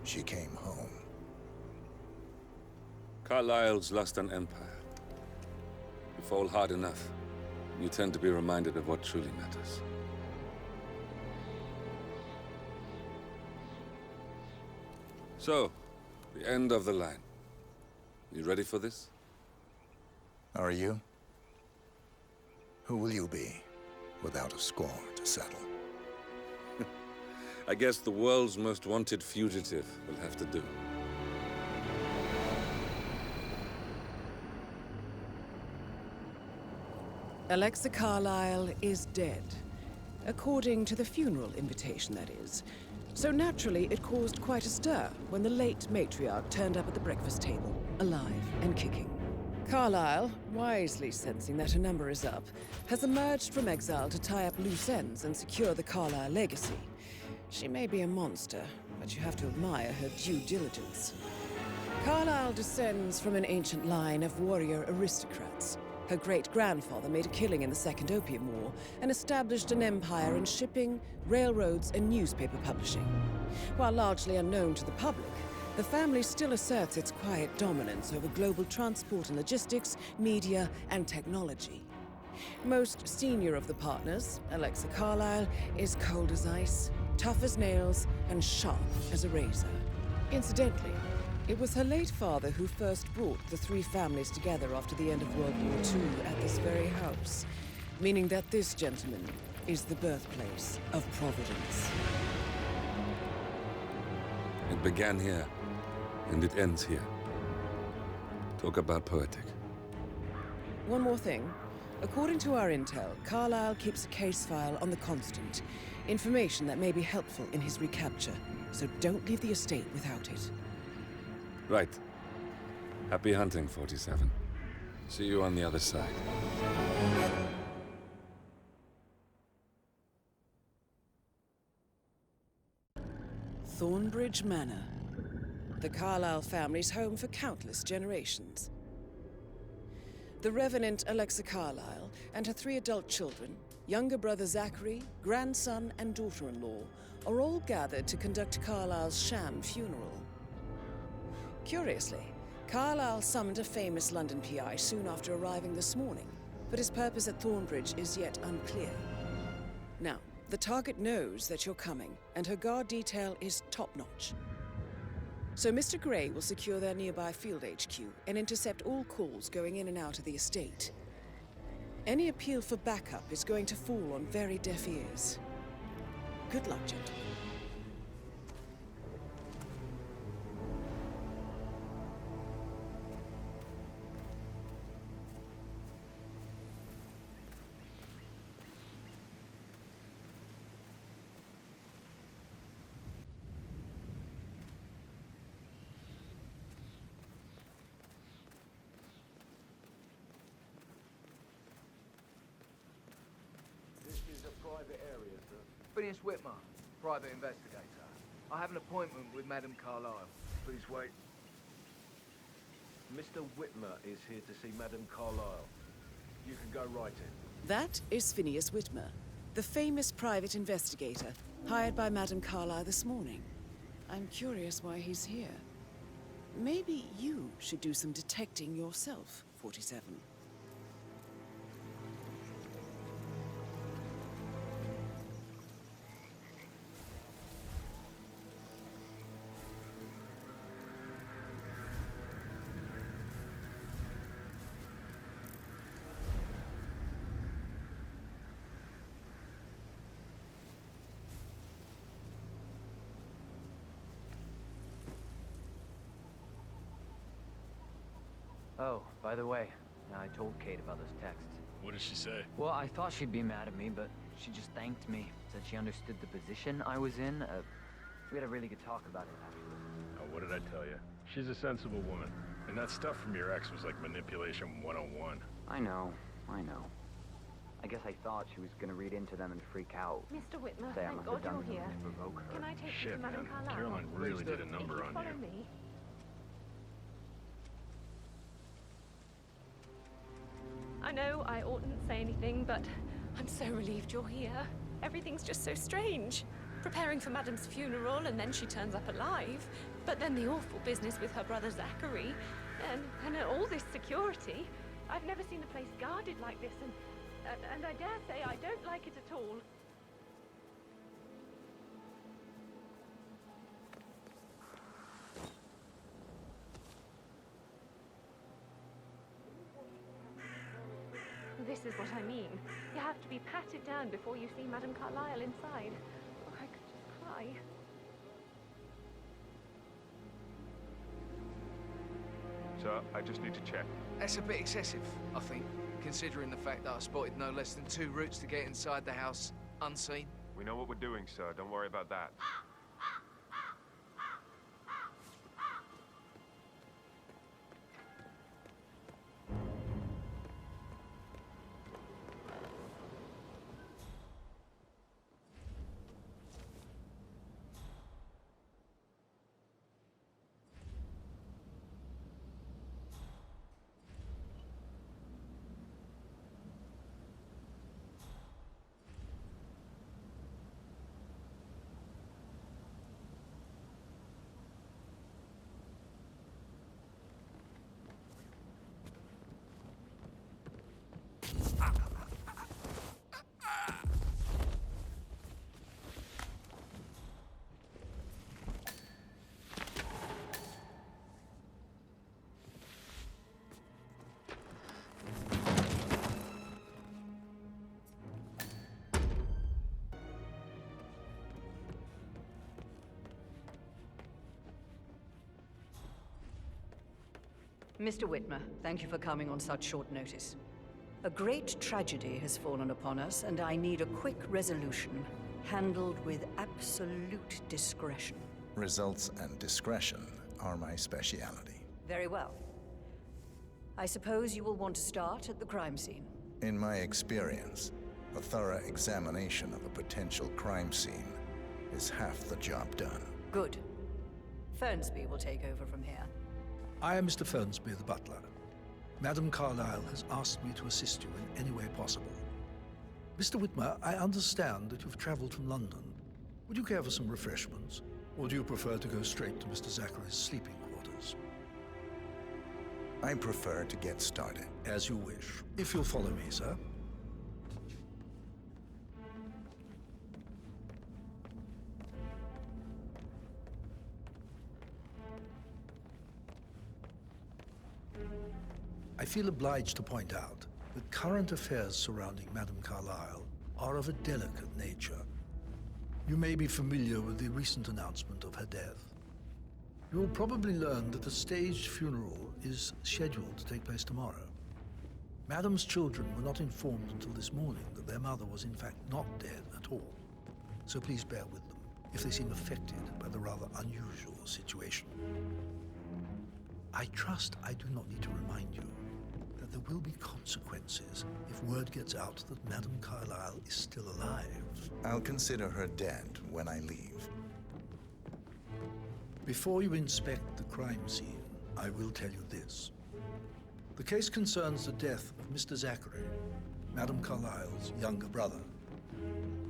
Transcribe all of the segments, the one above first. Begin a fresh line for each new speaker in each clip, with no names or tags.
she came home.
Carlyle's lost an empire. You fall hard enough, you tend to be reminded of what truly matters. So, the end of the line. You ready for this?
Are you? Who will you be, without a score to settle?
I guess the world's most wanted fugitive will have to do.
Alexa Carlyle is dead. According to the funeral invitation, that is. So naturally, it caused quite a stir when the late matriarch turned up at the breakfast table, alive and kicking. Carlyle, wisely sensing that her number is up, has emerged from exile to tie up loose ends and secure the Carlyle legacy. She may be a monster, but you have to admire her due diligence. Carlyle descends from an ancient line of warrior aristocrats. Her great-grandfather made a killing in the Second Opium War and established an empire in shipping, railroads, and newspaper publishing. While largely unknown to the public, the family still asserts its quiet dominance over global transport and logistics, media, and technology. Most senior of the partners, Alexa Carlyle, is cold as ice, tough as nails, and sharp as a razor. Incidentally, it was her late father who first brought the three families together after the end of World War II at this very house, meaning that this gentleman is the birthplace of Providence.
It began here, and it ends here. Talk about poetic.
One more thing. According to our intel, Carlyle keeps a case file on the Constant. Information that may be helpful in his recapture, so don't leave the estate without it.
Right. Happy hunting, 47. See you on the other side.
Thornbridge Manor. The Carlyle family's home for countless generations. The Revenant Alexa Carlyle and her 3 adult children, younger brother Zachary, grandson, and daughter-in-law, are all gathered to conduct Carlyle's sham funeral. Curiously, Carlyle summoned a famous London PI soon after arriving this morning, but his purpose at Thornbridge is yet unclear. Now, the target knows that you're coming, and her guard detail is top-notch. So Mr. Gray will secure their nearby field HQ and intercept all calls going in and out of the estate. Any appeal for backup is going to fall on very deaf ears. Good luck, gentlemen.
Private area, sir. Phineas Whitmer, private investigator. I have an appointment with Madame Carlyle. Please wait.
Mr. Whitmer is here to see Madame Carlyle. You can go right in.
That is Phineas Whitmer, the famous private investigator hired by Madame Carlyle this morning. I'm curious why he's here. Maybe you should do some detecting yourself, 47.
Oh, by the way, I told Kate about those texts.
What did she say?
Well, I thought she'd be mad at me, but she just thanked me. Said she understood the position I was in. We had a really good talk about it, actually.
Oh, what did I tell you? She's a sensible woman. And that stuff from your ex was like manipulation 101.
I know. I guess I thought she was gonna read into them and freak out.
Mr. Whitmer,
Say I
thank
must
God
have done
you're here.
something to provoke her.
Can I take you
Shit,
to Madame
man.
Carlyle?
Caroline really did a number on
Follow
you.
me. I know I oughtn't say anything, but I'm so relieved you're here. Everything's just so strange. preparing for Madam's funeral, and then she turns up alive. But then the awful business with her brother Zachary, and all this security. I've never seen a place guarded like this, and I dare say I don't like it at all. This is what I mean. You have to be patted down before you see Madame Carlyle inside. Oh, I could just cry.
Sir, I just need to check.
That's a bit excessive, I think, considering the fact that I spotted no less than 2 routes to get inside the house unseen.
We know what we're doing, sir. Don't worry about that.
Mr. Whitmer, thank you for coming on such short notice. A great tragedy has fallen upon us, and I need a quick resolution, handled with absolute discretion.
Results and discretion are my speciality.
Very well. I suppose you will want to start at the crime scene.
In my experience, a thorough examination of a potential crime scene is half the job done.
Good. Fernsby will take over from here.
I am Mr. Fernsby, the butler. Madame Carlyle has asked me to assist you in any way possible. Mr. Whitmer, I understand that you've traveled from London. Would you care for some refreshments? Or do you prefer to go straight to Mr. Zachary's sleeping quarters?
I prefer to get started.
As you wish. If you'll follow me, sir. I feel obliged to point out that current affairs surrounding Madame Carlyle are of a delicate nature. You may be familiar with the recent announcement of her death. You will probably learn that a staged funeral is scheduled to take place tomorrow. Madame's children were not informed until this morning that their mother was in fact not dead at all. So please bear with them if they seem affected by the rather unusual situation. I trust I do not need to remind you that there will be consequences if word gets out that Madame Carlyle is still alive.
I'll consider her dead when I leave.
Before you inspect the crime scene, I will tell you this. The case concerns the death of Mr. Zachary, Madame Carlyle's younger brother.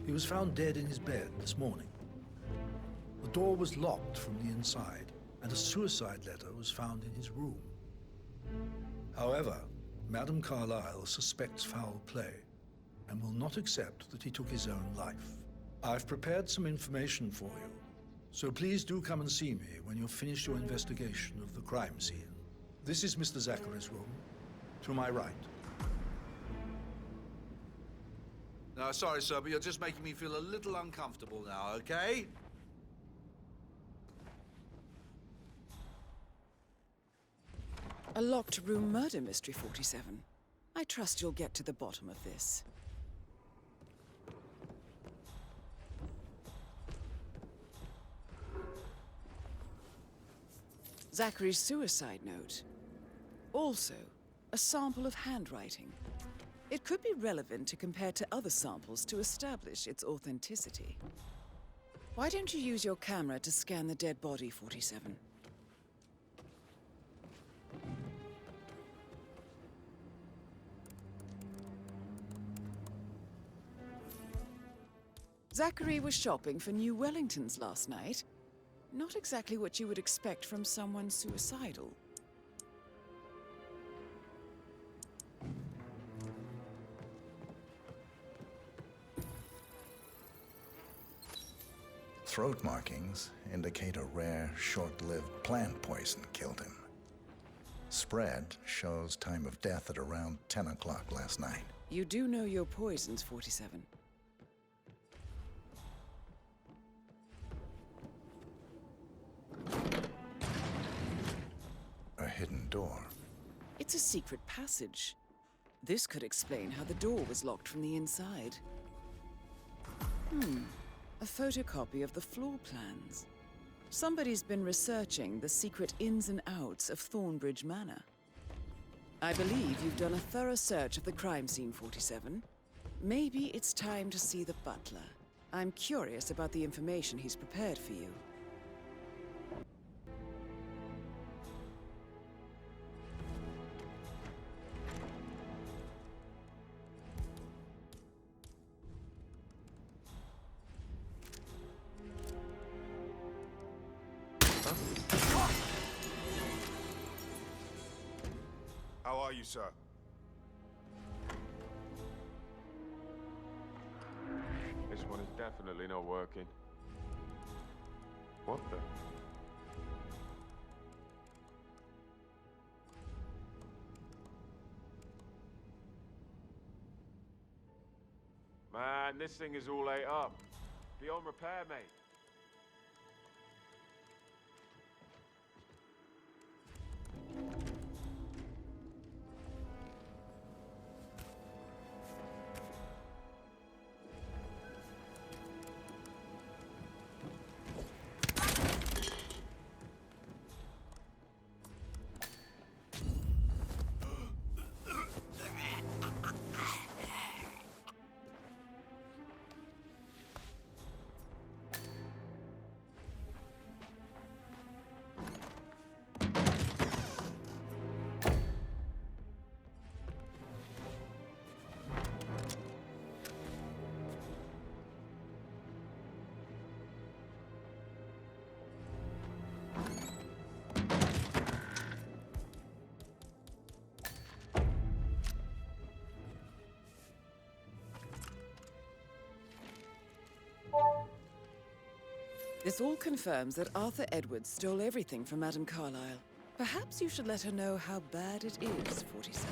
He was found dead in his bed this morning. The door was locked from the inside, and a suicide letter was found in his room. However, Madame Carlyle suspects foul play and will not accept that he took his own life. I've prepared some information for you, so please do come and see me when you've finished your investigation of the crime scene. This is Mr. Zachary's room, to my right.
No, sorry, sir, but you're just making me feel a little uncomfortable now, okay?
A locked room murder mystery, 47. I trust you'll get to the bottom of this. Zachary's suicide note. Also, a sample of handwriting. It could be relevant to compare to other samples to establish its authenticity. Why don't you use your camera to scan the dead body, 47? Zachary was shopping for new Wellingtons last night. Not exactly what you would expect from someone suicidal.
Throat markings indicate a rare, short-lived plant poison killed him. Spread shows time of death at around 10 o'clock last night.
You do know your poisons, 47.
A hidden door.
It's a secret passage. This could explain how the door was locked from the inside. A photocopy of the floor plans. Somebody's been researching the secret ins and outs of Thornbridge Manor. I believe you've done a thorough search of the crime scene, 47. Maybe it's time to see the butler. I'm curious about the information he's prepared for you.
How are you, sir?
This one is definitely not working. What the? Man, this thing is all ate up. Beyond repair, mate.
This all confirms that Arthur Edwards stole everything from Madame Carlyle. Perhaps you should let her know how bad it is, 47.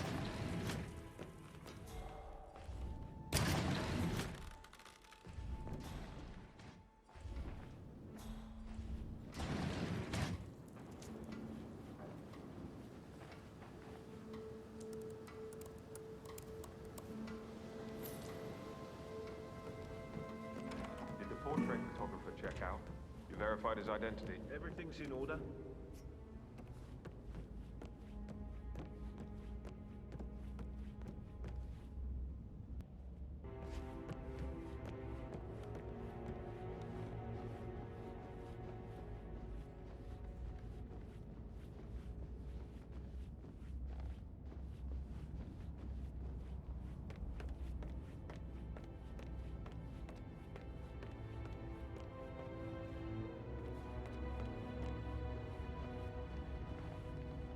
Did the portrait photographer check out? You verified his identity?
Everything's in order.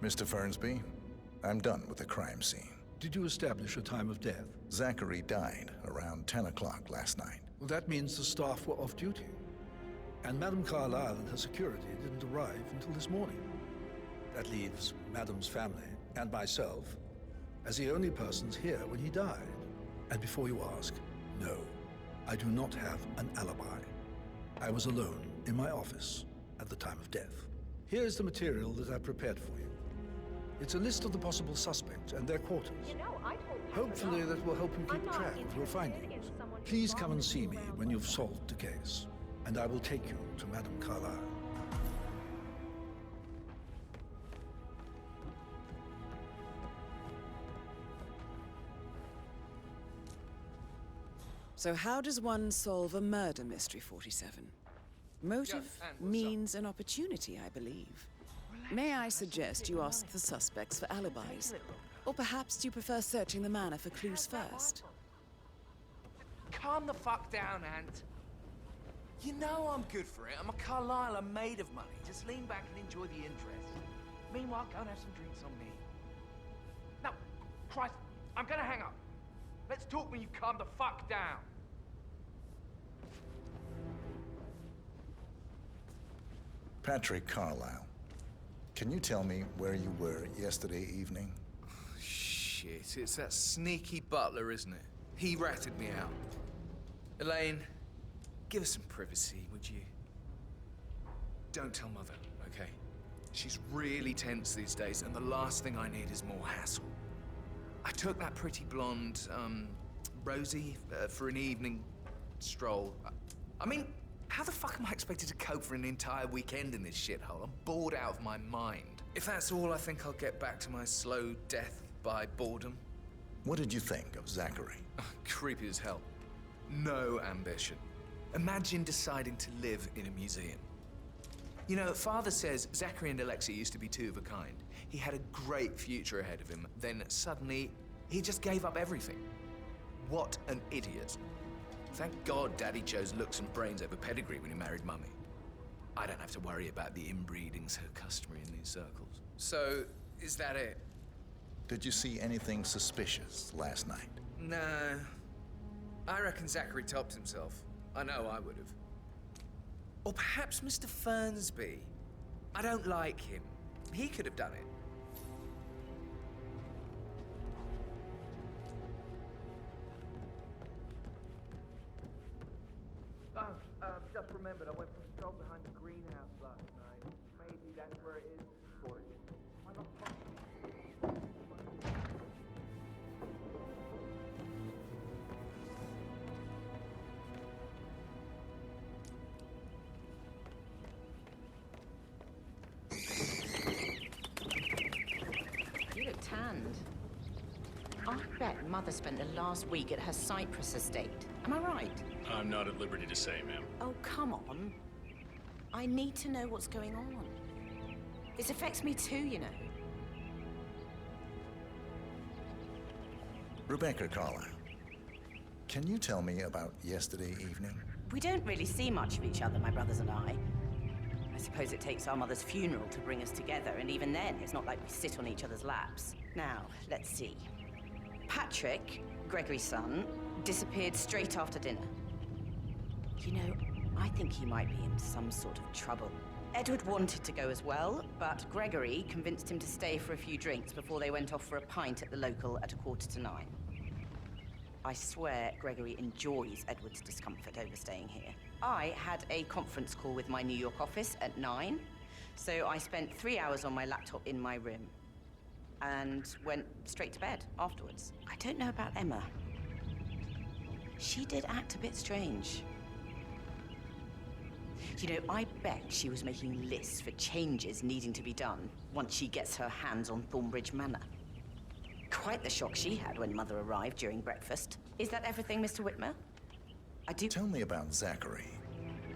Mr. Fernsby, I'm done with the crime scene.
Did you establish a time of death?
Zachary died around 10 o'clock last night.
Well, that means the staff were off duty. And Madame Carlyle and her security didn't arrive until this morning. That leaves Madame's family and myself as the only persons here when he died. And before you ask, no, I do not have an alibi. I was alone in my office at the time of death. Here's the material that I prepared for you. It's a list of the possible suspects and their quarters.
You know, I told
Hopefully that will help you keep track of your findings. Please come and see me when you've solved the case, and I will take you to Madame Carlyle.
So how does one solve a murder mystery, 47? Motive, means, and opportunity, I believe. May I suggest you ask the suspects for alibis? Or perhaps you prefer searching the manor for clues first?
Calm the fuck down, Ant. You know I'm good for it. I'm a Carlisle. I'm made of money. Just lean back and enjoy the interest. Meanwhile, go and have some drinks on me. No, Christ, I'm gonna hang up. Let's talk when you calm the fuck down.
Patrick Carlisle, can you tell me where you were yesterday evening?
Shit, it's that sneaky butler, isn't it? He ratted me out. Elaine, give us some privacy, would you? Don't tell Mother, okay? She's really tense these days, and the last thing I need is more hassle. I took that pretty blonde, Rosie, for an evening stroll. I mean, how the fuck am I expected to cope for an entire weekend in this shithole? I'm bored out of my mind. If that's all, I think I'll get back to my slow death by boredom.
What did you think of Zachary?
Creepy as hell. No ambition. Imagine deciding to live in a museum. You know, Father says Zachary and Alexia used to be two of a kind. He had a great future ahead of him, then suddenly, he just gave up everything. What an idiot. Thank God Daddy chose looks and brains over pedigree when he married Mummy. I don't have to worry about the inbreeding so customary in these circles. So, is that it?
Did you see anything suspicious last night?
No. I reckon Zachary topped himself. I know I would have. Or perhaps Mr. Fernsby. I don't like him. He could have done it. Just remembered, I went for a stroll behind the greenhouse last night. Maybe that's where it is. Or why not?
You look tanned. I bet Mother spent the last week at her Cyprus estate. Am I right?
I'm not at liberty to say, ma'am.
Oh, come on. I need to know what's going on. This affects me too, you know.
Rebecca Carlisle, can you tell me about yesterday evening?
We don't really see much of each other, my brothers and I. I suppose it takes our mother's funeral to bring us together, and even then, it's not like we sit on each other's laps. Now, let's see. Patrick, Gregory's son, disappeared straight after dinner. You know, I think he might be in some sort of trouble. Edward wanted to go as well, but Gregory convinced him to stay for a few drinks before they went off for a pint at the local at 9:15. I swear Gregory enjoys Edward's discomfort over staying here. I had a conference call with my New York office at 9, so I spent 3 hours on my laptop in my room and went straight to bed afterwards. I don't know about Emma. She did act a bit strange. You know, I bet she was making lists for changes needing to be done once she gets her hands on Thornbridge Manor. Quite the shock she had when Mother arrived during breakfast. Is that everything, Mr. Whitmer? I do...
Tell me about Zachary.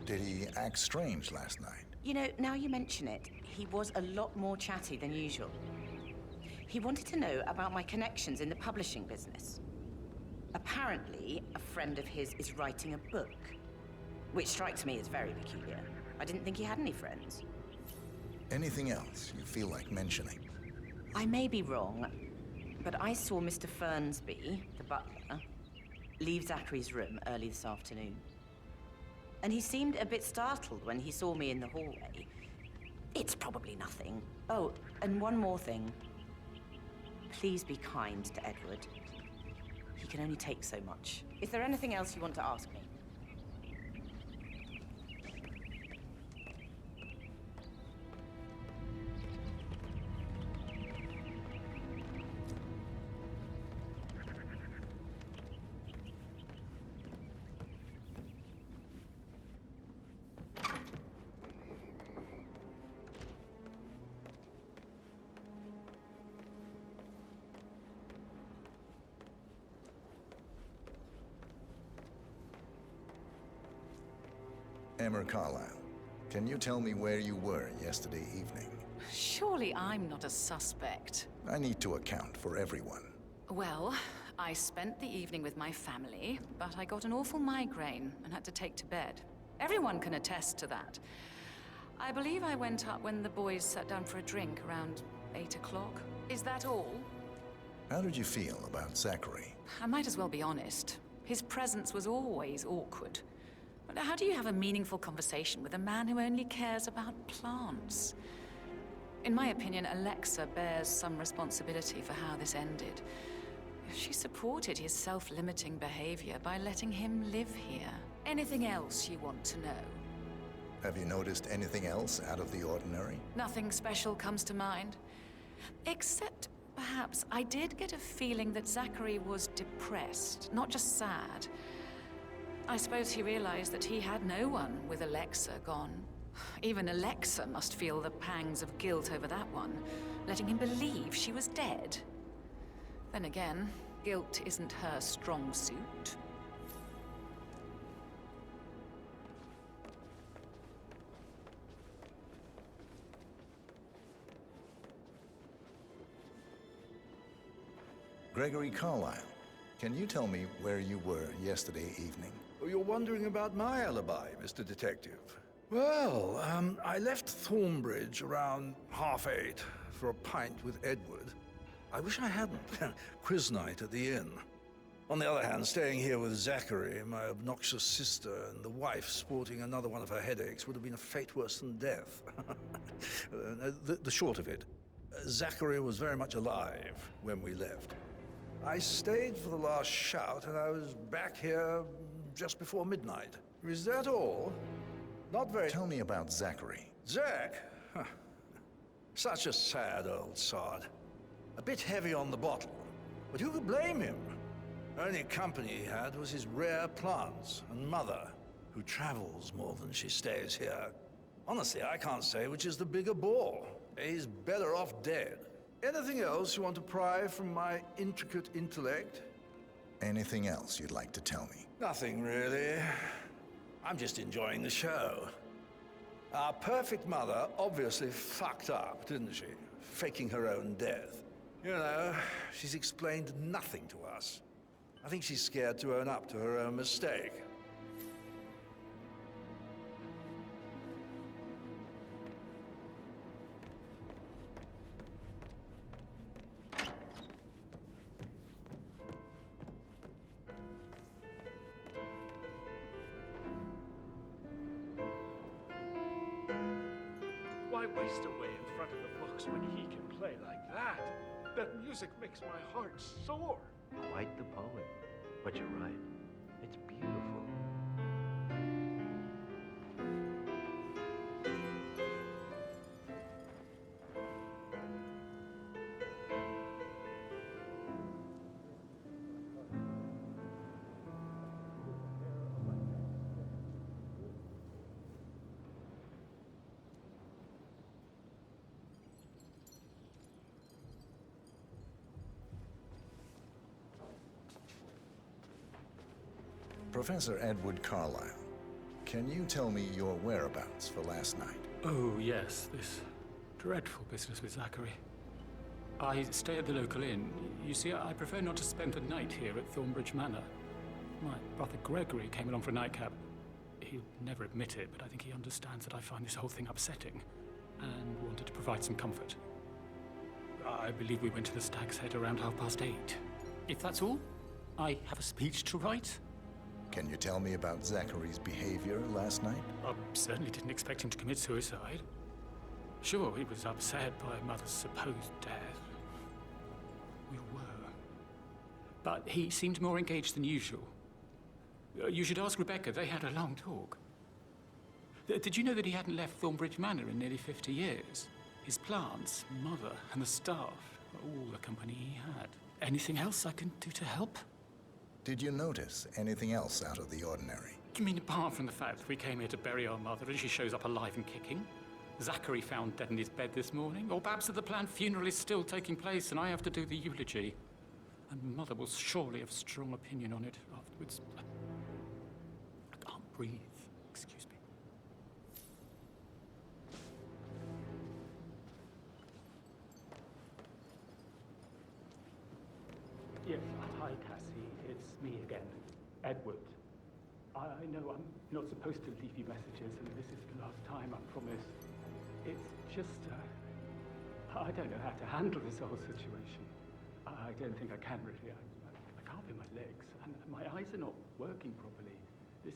Did he act strange last night?
You know, now you mention it, he was a lot more chatty than usual. He wanted to know about my connections in the publishing business. Apparently, a friend of his is writing a book, which strikes me as very peculiar. I didn't think he had any friends.
Anything else you feel like mentioning?
I may be wrong, but I saw Mr. Fernsby, the butler, leave Zachary's room early this afternoon. And he seemed a bit startled when he saw me in the hallway. It's probably nothing. Oh, and one more thing. Please be kind to Edward. He can only take so much. Is there anything else you want to ask me?
Emma Carlisle, can you tell me where you were yesterday evening?
Surely I'm not a suspect.
I need to account for everyone.
Well, I spent the evening with my family, but I got an awful migraine and had to take to bed. Everyone can attest to that. I believe I went up when the boys sat down for a drink around 8 o'clock. Is that all?
How did you feel about Zachary?
I might as well be honest. His presence was always awkward. But how do you have a meaningful conversation with a man who only cares about plants? In my opinion, Alexa bears some responsibility for how this ended. She supported his self-limiting behavior by letting him live here. Anything else you want to know?
Have you noticed anything else out of the ordinary?
Nothing special comes to mind. Except, perhaps, I did get a feeling that Zachary was depressed, not just sad. I suppose he realized that he had no one with Alexa gone. Even Alexa must feel the pangs of guilt over that one, letting him believe she was dead. Then again, guilt isn't her strong suit.
Gregory Carlyle, can you tell me where you were yesterday evening?
Oh, you're wondering about my alibi, Mr. Detective. Well, I left Thornbridge around 8:30 for a pint with Edward. I wish I hadn't. Quiz night at the inn. On the other hand, staying here with Zachary, my obnoxious sister, and the wife sporting another one of her headaches would have been a fate worse than death. The short of it, Zachary was very much alive when we left. I stayed for the last shout, and I was back here just before midnight. Is that all? Not very...
Tell me about Zachary.
Zach? Huh. Such a sad old sod. A bit heavy on the bottle, but who could blame him? Only company he had was his rare plants and mother, who travels more than she stays here. Honestly, I can't say which is the bigger bore. He's better off dead. Anything else you want to pry from my intricate intellect?
Anything else you'd like to tell me?
Nothing, really. I'm just enjoying the show. Our perfect mother obviously fucked up, didn't she? Faking her own death. You know, she's explained nothing to us. I think she's scared to own up to her own mistake.
Why waste away in front of the books when he can play like that? That music makes my heart soar.
Quite the poet. But you're right. It's beautiful.
Professor Edward Carlyle, can you tell me your whereabouts for last night?
Oh, yes, this dreadful business with Zachary. I stay at the local inn. You see, I prefer not to spend the night here at Thornbridge Manor. My brother Gregory came along for a nightcap. He'll never admit it, but I think he understands that I find this whole thing upsetting and wanted to provide some comfort. I believe we went to the Stag's Head around 8:30. If that's all, I have a speech to write.
Can you tell me about Zachary's behavior last night?
I certainly didn't expect him to commit suicide. Sure, he was upset by Mother's supposed death. We were. But he seemed more engaged than usual. You should ask Rebecca. They had a long talk. Did you know that he hadn't left Thornbridge Manor in nearly 50 years? His plants, Mother, and the staff, all the company he had. Anything else I can do to help?
Did you notice anything else out of the ordinary?
You mean apart from the fact that we came here to bury our mother and she shows up alive and kicking? Zachary found dead in his bed this morning? Or perhaps that the planned funeral is still taking place and I have to do the eulogy? And Mother will surely have a strong opinion on it afterwards. I can't breathe. Excuse me.
Yes, hi, Cassie. It's me again, Edward.
I know I'm not supposed to leave you messages, and this is the last time, I promise. It's just, I don't know how to handle this whole situation. I don't think I can really. I can't feel my legs, and my eyes are not working properly. This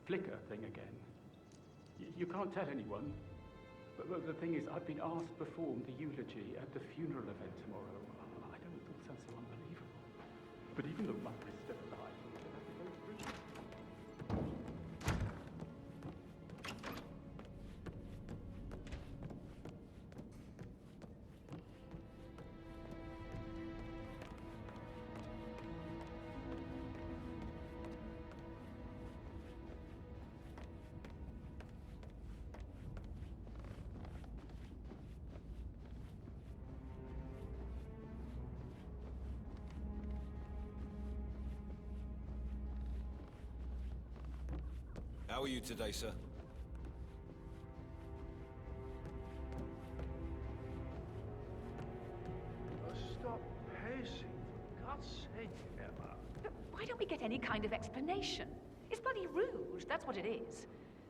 flicker thing again. You can't tell anyone. But the thing is, I've been asked to perform the eulogy at the funeral event tomorrow. I know it all sounds so unbelievable. But even though my wrist still alive, I'm going to have to go through it.
How are you today, sir?
Stop pacing, for God's sake, Emma.
But why don't we get any kind of explanation? It's bloody rude, that's what it is.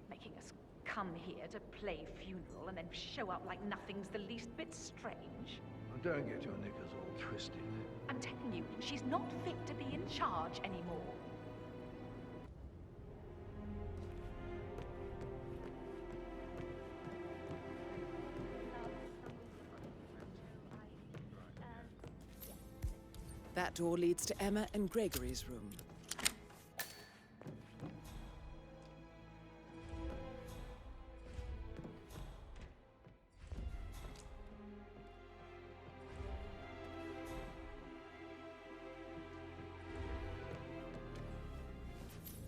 Making us come here to play funeral and then show up like nothing's the least bit strange.
Well, don't get your knickers all twisted.
I'm telling you, she's not fit to be in charge anymore.
That door leads to Emma and Gregory's room.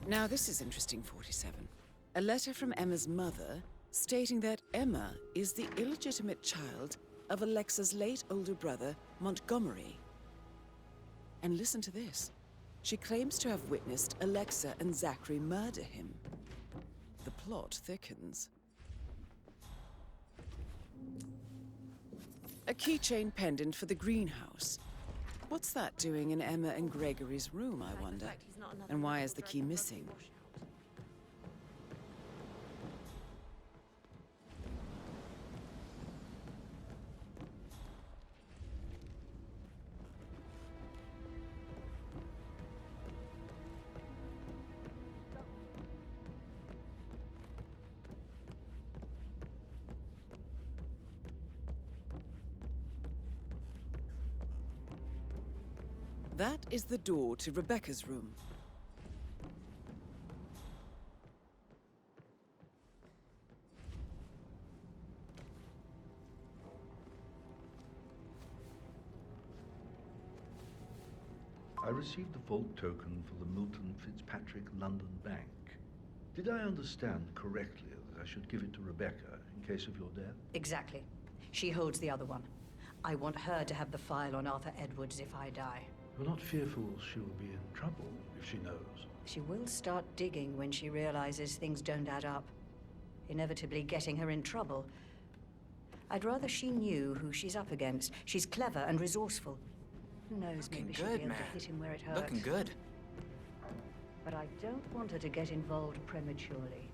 Now this is interesting, 47. A letter from Emma's mother stating that Emma is the illegitimate child of Alexa's late older brother, Montgomery. And listen to this. She claims to have witnessed Alexa and Zachary murder him. The plot thickens. A keychain pendant for the greenhouse. What's that doing in Emma and Gregory's room, I wonder? And why is the key missing? That is the door to Rebecca's room.
I received the vault token for the Milton Fitzpatrick London Bank. Did I understand correctly that I should give it to Rebecca in case of your death?
Exactly. She holds the other one. I want her to have the file on Arthur Edwards if I die.
You're not fearful she will be in trouble if she knows?
She will start digging when she realizes things don't add up, inevitably getting her in trouble. I'd rather she knew who she's up against. She's clever and resourceful. Who knows, maybe she'll be able to hit him where it hurts.
Looking good.
But I don't want her to get involved prematurely.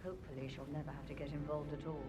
Hopefully she'll never have to get involved at all.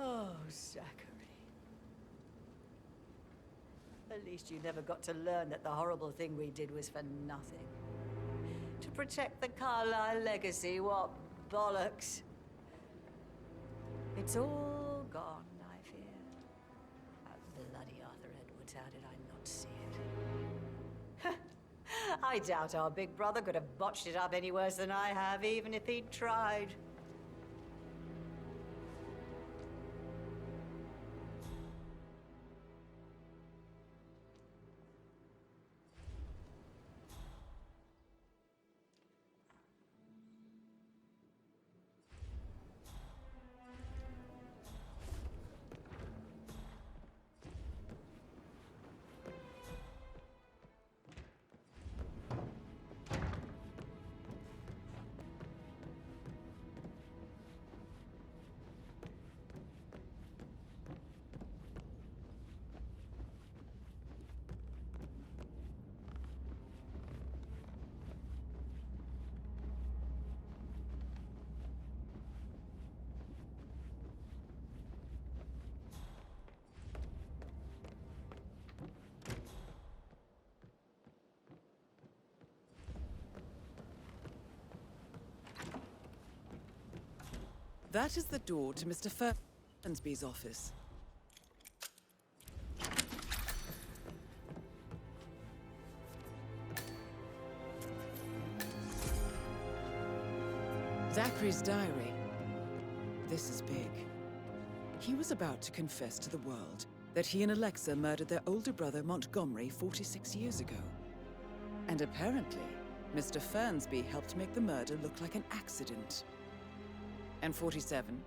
Oh, Zachary. At least you never got to learn that the horrible thing we did was for nothing. To protect the Carlyle legacy, what bollocks. It's all gone, I fear. That bloody Arthur Edwards, how did I not see it? I doubt our big brother could have botched it up any worse than I have, even if he'd tried.
That is the door to Mr. Fernsby's office. Zachary's diary. This is big. He was about to confess to the world that he and Alexa murdered their older brother Montgomery 46 years ago. And apparently, Mr. Fernsby helped make the murder look like an accident. And 47,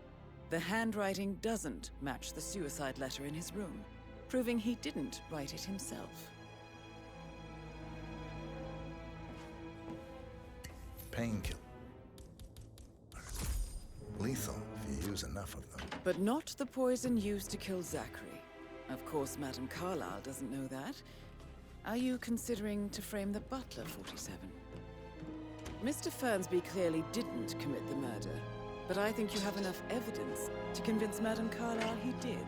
the handwriting doesn't match the suicide letter in his room, proving he didn't write it himself.
Painkiller. Lethal if you use enough of them.
But not the poison used to kill Zachary. Of course, Madame Carlyle doesn't know that. Are you considering to frame the butler, 47? Mr. Fernsby clearly didn't commit the murder, but I think you have enough evidence to convince Madame Carlyle he did.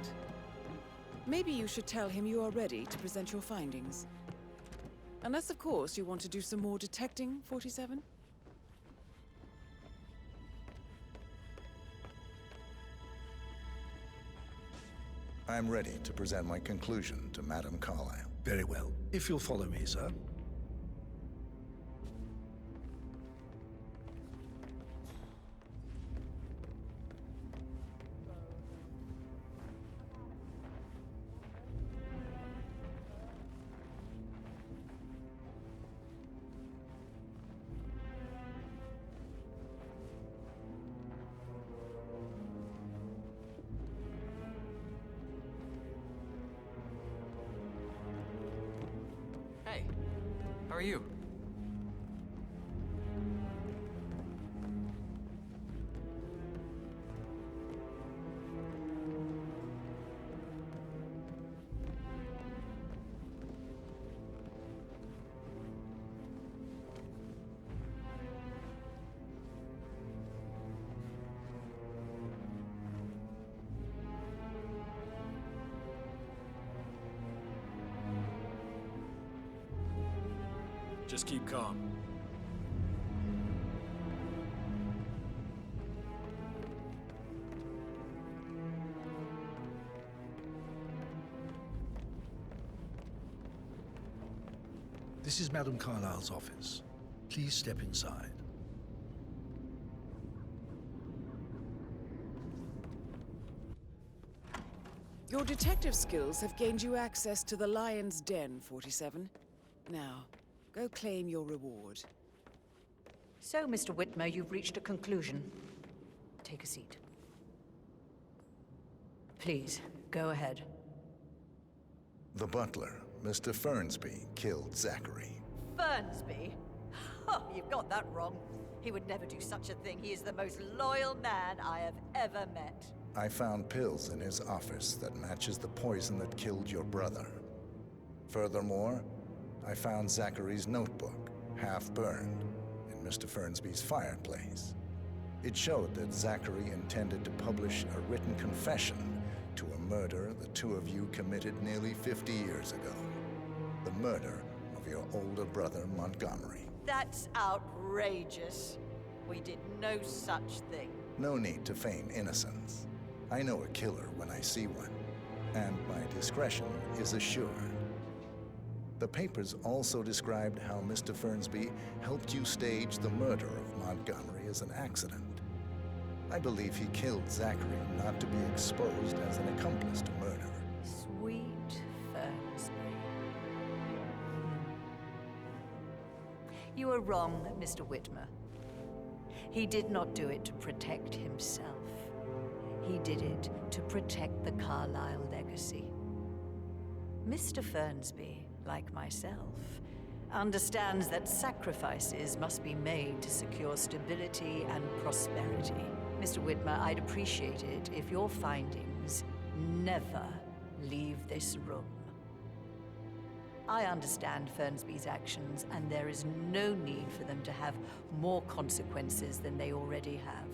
Maybe you should tell him you are ready to present your findings. Unless, of course, you want to do some more detecting, 47?
I'm ready to present my conclusion to Madame Carlyle.
Very well. If you'll follow me, sir.
Hey, how are you?
Just keep calm.
This is Madame Carlyle's office. Please step inside.
Your detective skills have gained you access to the Lion's Den, 47. Now, go claim your reward.
So, Mr. Whitmer, you've reached a conclusion. Take a seat. Please, go ahead.
The butler, Mr. Fernsby, killed Zachary.
Fernsby? Oh, you've got that wrong. He would never do such a thing. He is the most loyal man I have ever met.
I found pills in his office that matches the poison that killed your brother. Furthermore, I found Zachary's notebook, half burned, in Mr. Fernsby's fireplace. It showed that Zachary intended to publish a written confession to a murder the two of you committed nearly 50 years ago. The murder of your older brother, Montgomery.
That's outrageous. We did no such thing.
No need to feign innocence. I know a killer when I see one, and my discretion is assured. The papers also described how Mr. Fernsby helped you stage the murder of Montgomery as an accident. I believe he killed Zachary not to be exposed as an accomplice to murder.
Sweet Fernsby. You are wrong, Mr. Whitmer. He did not do it to protect himself. He did it to protect the Carlyle legacy. Mr. Fernsby, like myself, understands that sacrifices must be made to secure stability and prosperity. Mr. Whitmer, I'd appreciate it if your findings never leave this room. I understand Fernsby's actions, and there is no need for them to have more consequences than they already have.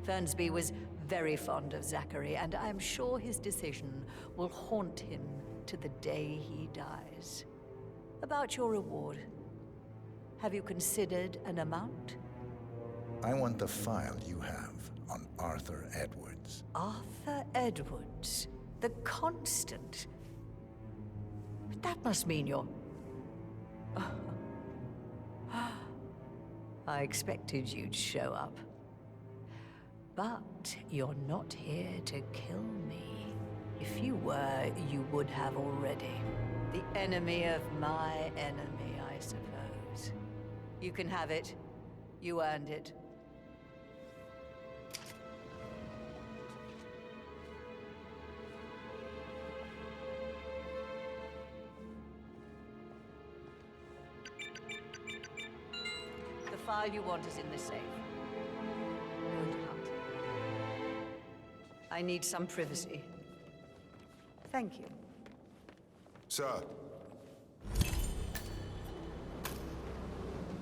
Fernsby was very fond of Zachary, and I'm sure his decision will haunt him to the day he dies. About your reward, have you considered an amount?
I want the file you have on Arthur Edwards.
Arthur Edwards, the Constant. That must mean you're... I expected you'd show up. But you're not here to kill me. If you were, you would have already. The enemy of my enemy, I suppose. You can have it. You earned it. The file you want is in the safe. Good hunt. I need some privacy. Thank you.
Sir.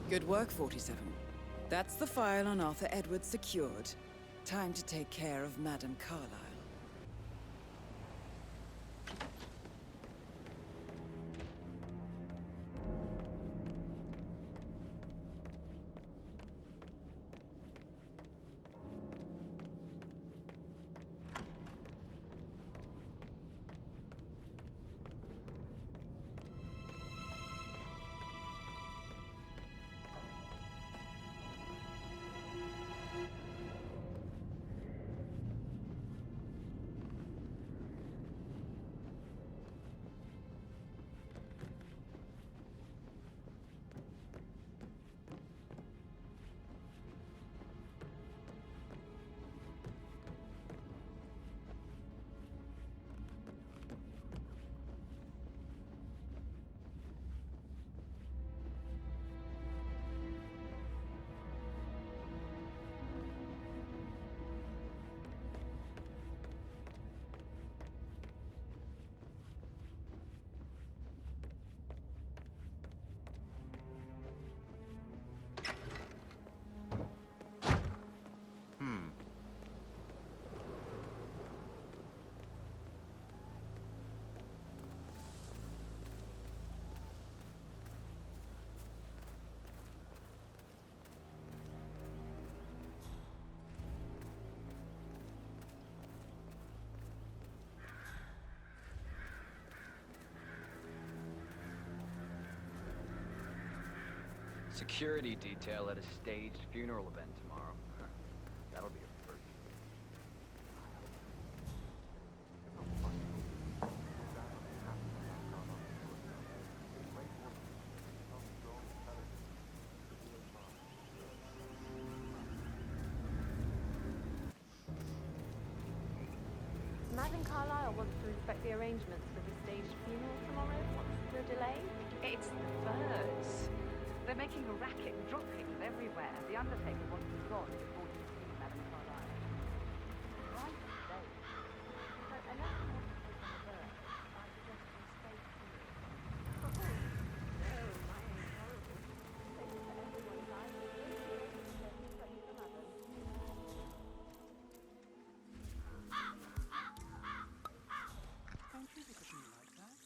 Good work, 47. That's the file on Arthur Edwards secured. Time to take care of Madame Carlyle.
Security detail at a staged funeral event tomorrow. That'll be a first.
Madame Carlyle wants to inspect the arrangements for the staged funeral tomorrow. What's the delay?
It's the birds. They're making a racket, dropping everywhere. The Undertaker wants them gone before he sees Madame Carlyle. Right today. So, unless you want to take on the birds, I suggest you stay clear. Oh, no, mine ain't horrible. Safe for everyone's life. But some others.
Don't you look at me like that?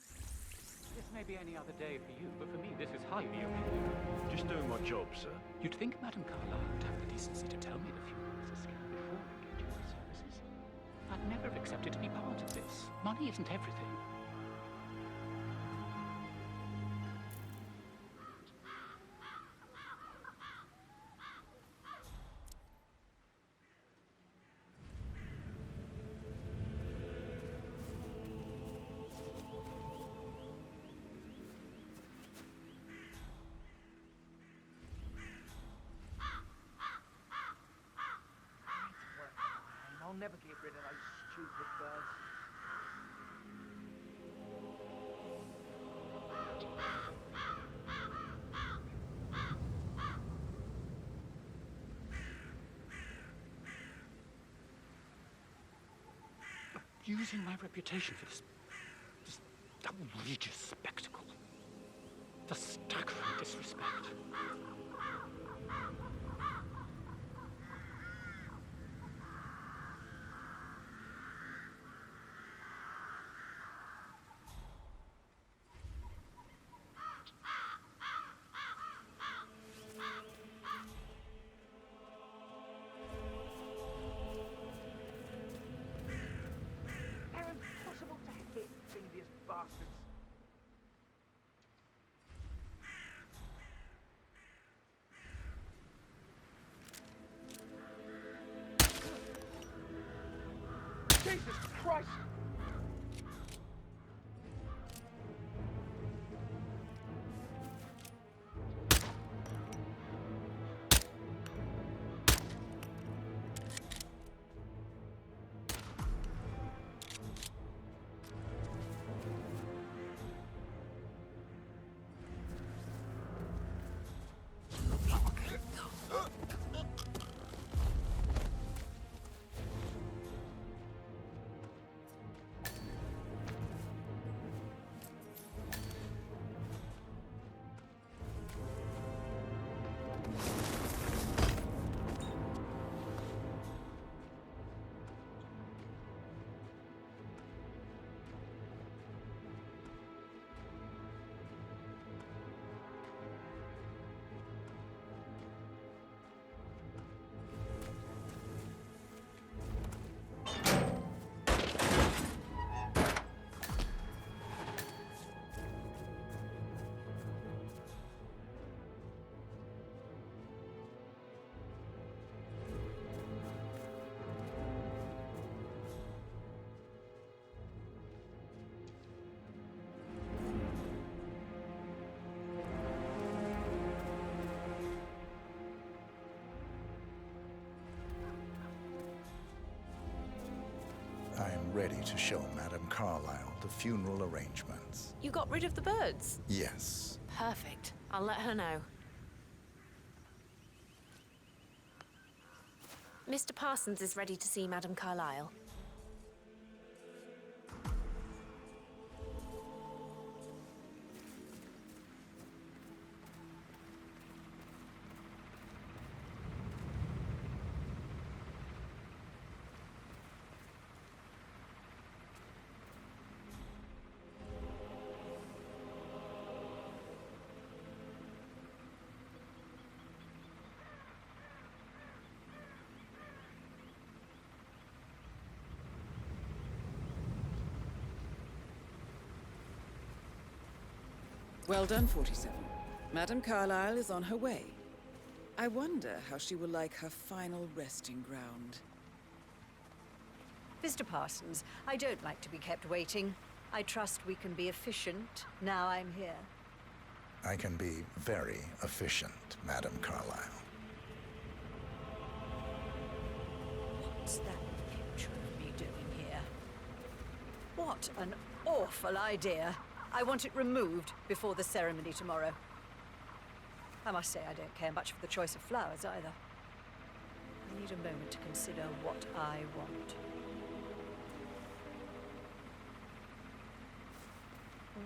This may be any other day for you, but for me this is highly illegal.
Just doing my job, sir.
You'd think Madame Carlyle would have the decency to tell me the funeral was a scam before engaging my services. I'd never have accepted to be part of this. Money isn't everything.
never get rid of those stupid birds.
Using my reputation for this outrageous spectacle. The staggering disrespect.
They're impossible to hit, envious bastards. Jesus Christ!
I am ready to show Madame Carlyle the funeral arrangements.
You got rid of the birds?
Yes.
Perfect. I'll let her know. Mr. Parsons is ready to see Madame Carlyle.
Well done, 47. Madame Carlyle is on her way. I wonder how she will like her final resting ground.
Mr. Parsons, I don't like to be kept waiting. I trust we can be efficient now I'm here.
I can be very efficient, Madame Carlyle.
What's that picture of me doing here? What an awful idea. I want it removed before the ceremony tomorrow. I must say I don't care much for the choice of flowers either. I need a moment to consider what I want.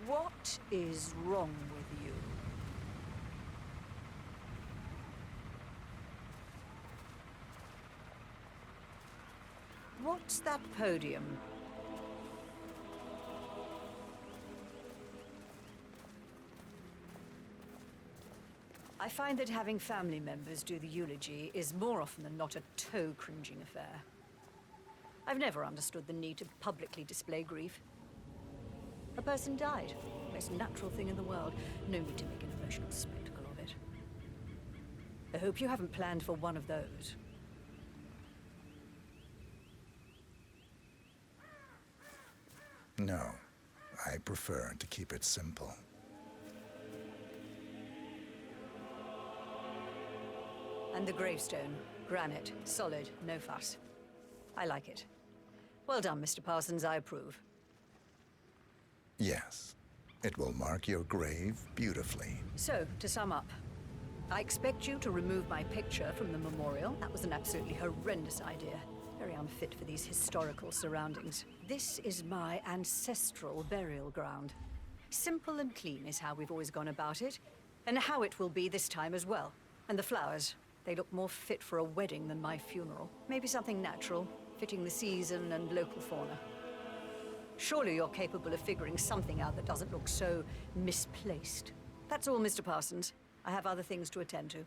What is wrong with you? What's that podium? I find that having family members do the eulogy is more often than not a toe-cringing affair. I've never understood the need to publicly display grief. A person died. Most natural thing in the world. No need to make an emotional spectacle of it. I hope you haven't planned for one of those.
No, I prefer to keep it simple.
And the gravestone. Granite. Solid. No fuss. I like it. Well done, Mr. Parsons, I approve.
Yes. It will mark your grave beautifully.
So, to sum up, I expect you to remove my picture from the memorial. That was an absolutely horrendous idea. Very unfit for these historical surroundings. This is my ancestral burial ground. Simple and clean is how we've always gone about it, and how it will be this time as well. And the flowers, they look more fit for a wedding than my funeral. Maybe something natural, fitting the season and local fauna. Surely you're capable of figuring something out that doesn't look so misplaced. That's all, Mr. Parsons. I have other things to attend to.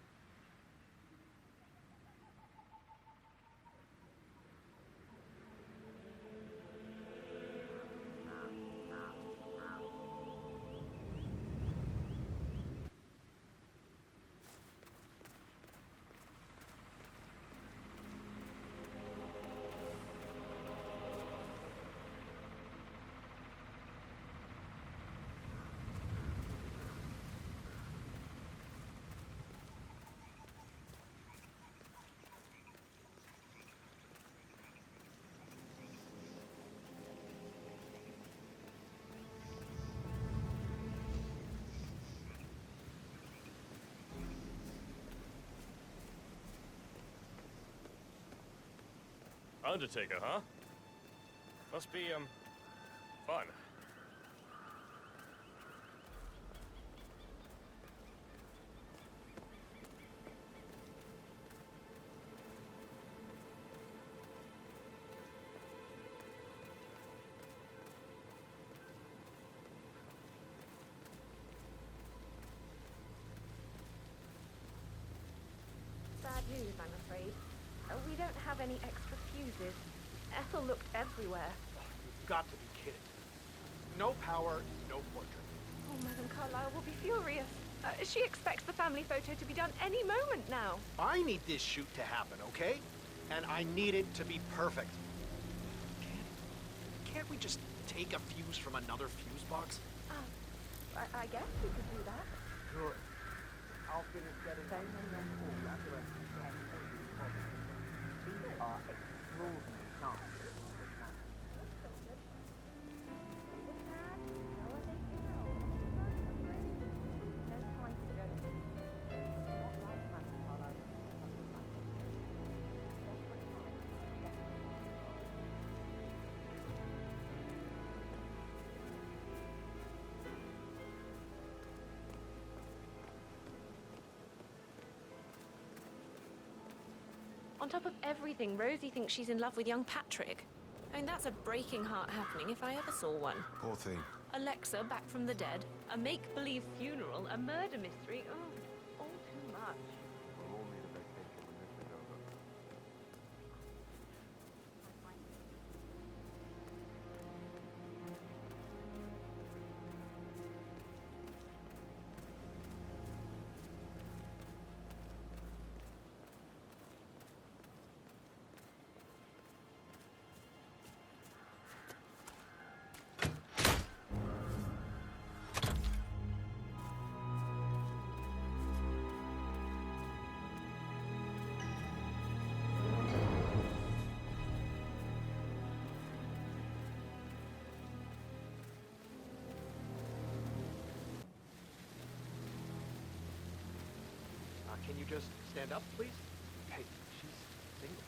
Undertaker, huh? Must be, fun.
Bad news, I'm afraid. We don't have any extra fuses. Ethel looked everywhere.
You've got to be kidding. No power, no portrait.
Oh, Madame Carlyle will be furious. She expects the family photo to be done any moment now.
I need this shoot to happen, okay? And I need it to be perfect. Can't we just take a fuse from another fuse box?
I guess we could do that.
Good. I'll finish getting them and all after I
On top of everything, Rosie thinks she's in love with young Patrick. I mean, that's a breaking heart happening if I ever saw one.
Poor thing.
Alexa back from the dead, a make-believe funeral, a murder mystery. Oh, all too much.
We'll all need a vacation when this is over.
Can you just stand up, please? Hey, she's single,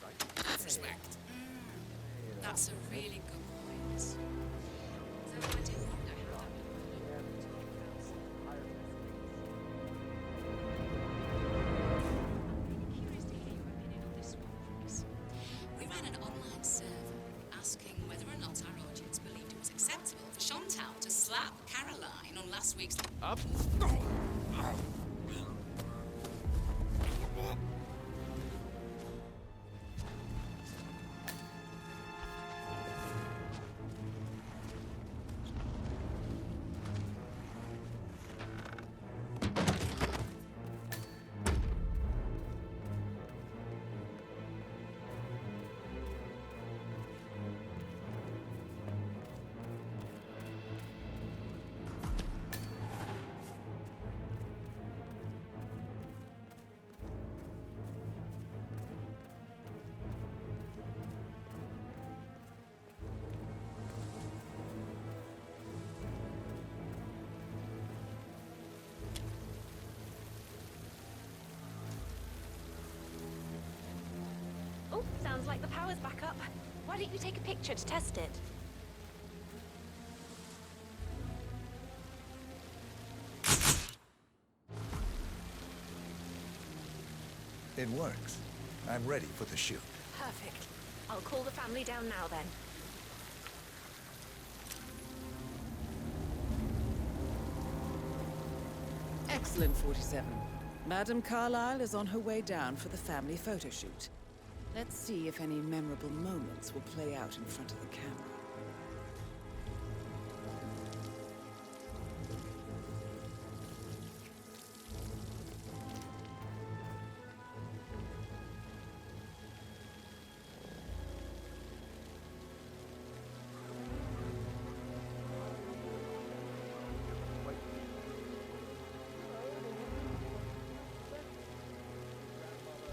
right?
Respect. That's a really good point. So I did wonder how that I'm curious to hear your opinion on this one, Chris. We ran an online survey asking whether or not our audience believed it was acceptable for Chantal to slap Caroline on last week's...
Up.
Sounds like the power's back up. Why don't you take a picture to test it?
It works. I'm ready for the shoot.
Perfect. I'll call the family down now then.
Excellent, 47. Madame Carlyle is on her way down for the family photo shoot. Let's see if any memorable moments will play out in front of the camera.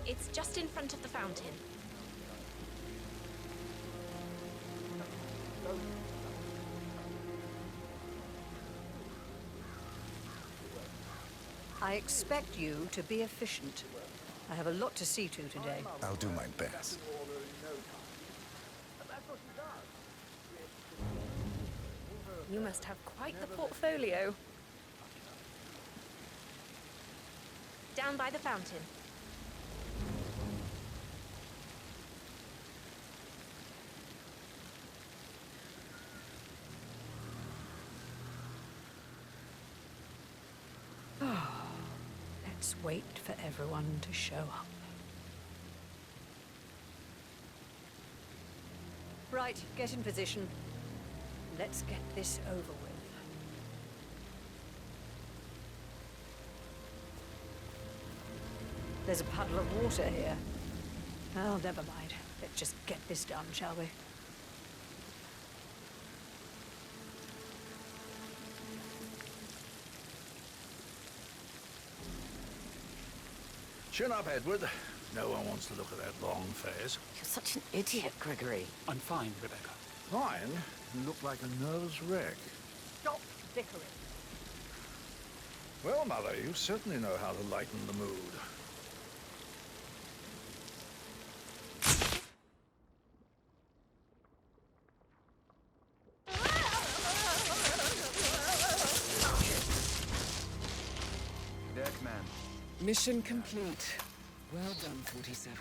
It's just in front of the fountain.
I expect you to be efficient. I have a lot to see to today.
I'll do my best.
You must have quite the portfolio. Down by the fountain.
Let's wait for everyone to show up. Right, get in position. Let's get this over with. There's a puddle of water here. Oh, never mind. Let's just get this done, shall we?
Chin up, Edward. No one wants to look at that long face.
You're such an idiot, Gregory.
I'm fine, Rebecca.
Fine? You look like a nervous wreck.
Stop bickering.
Well, Mother, you certainly know how to lighten the mood.
Deckman.
Mission complete. Well done, 47.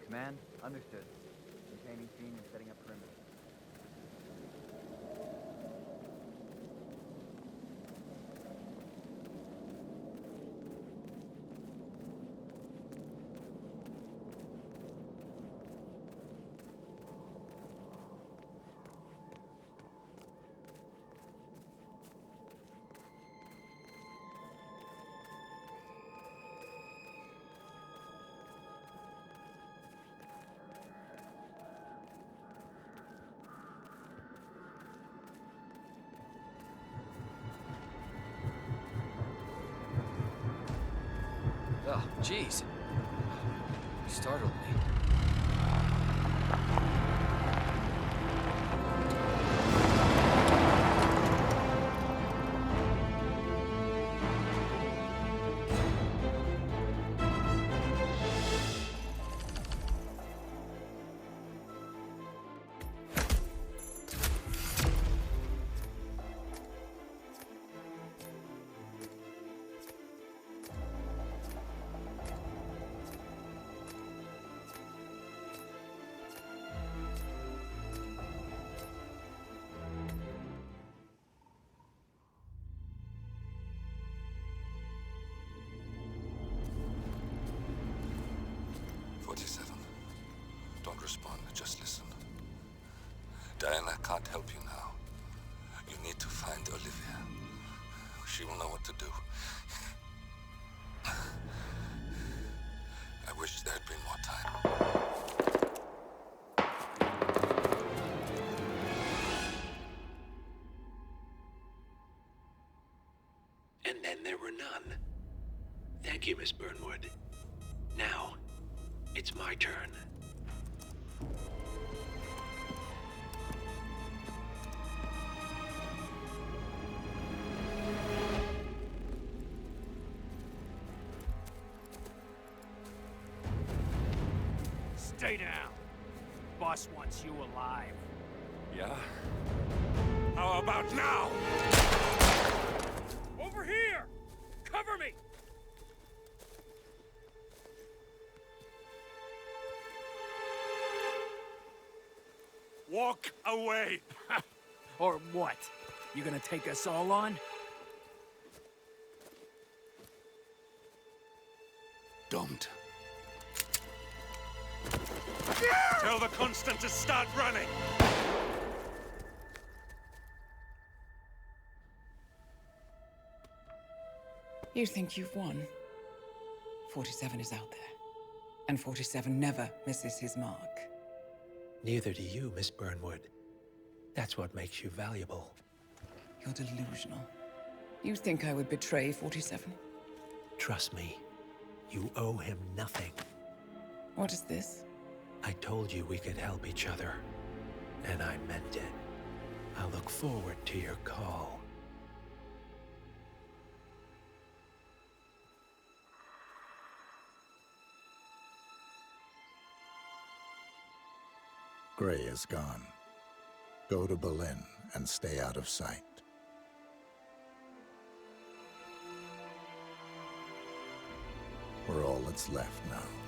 Command, understood. Containing scene and setting up perimeter.
Oh, jeez. You startled me.
Don't respond, just listen. Diana can't help you now. You need to find Olivia. She will know what to do. I wish there had been more time.
And then there were none. Thank you, Miss Burnwood. Now, it's my turn.
Stay down. Boss wants you alive.
Yeah? How about now?
Over here! Cover me!
Walk away!
Or what? You gonna take us all on?
Don't. Tell the Constant to start running!
You think you've won? 47 is out there. And 47 never misses his mark.
Neither do you, Miss Burnwood. That's what makes you valuable.
You're delusional. You think I would betray 47?
Trust me, you owe him nothing.
What is this?
I told you we could help each other, and I meant it. I'll look forward to your call.
Gray is gone. Go to Berlin and stay out of sight. We're all that's left now.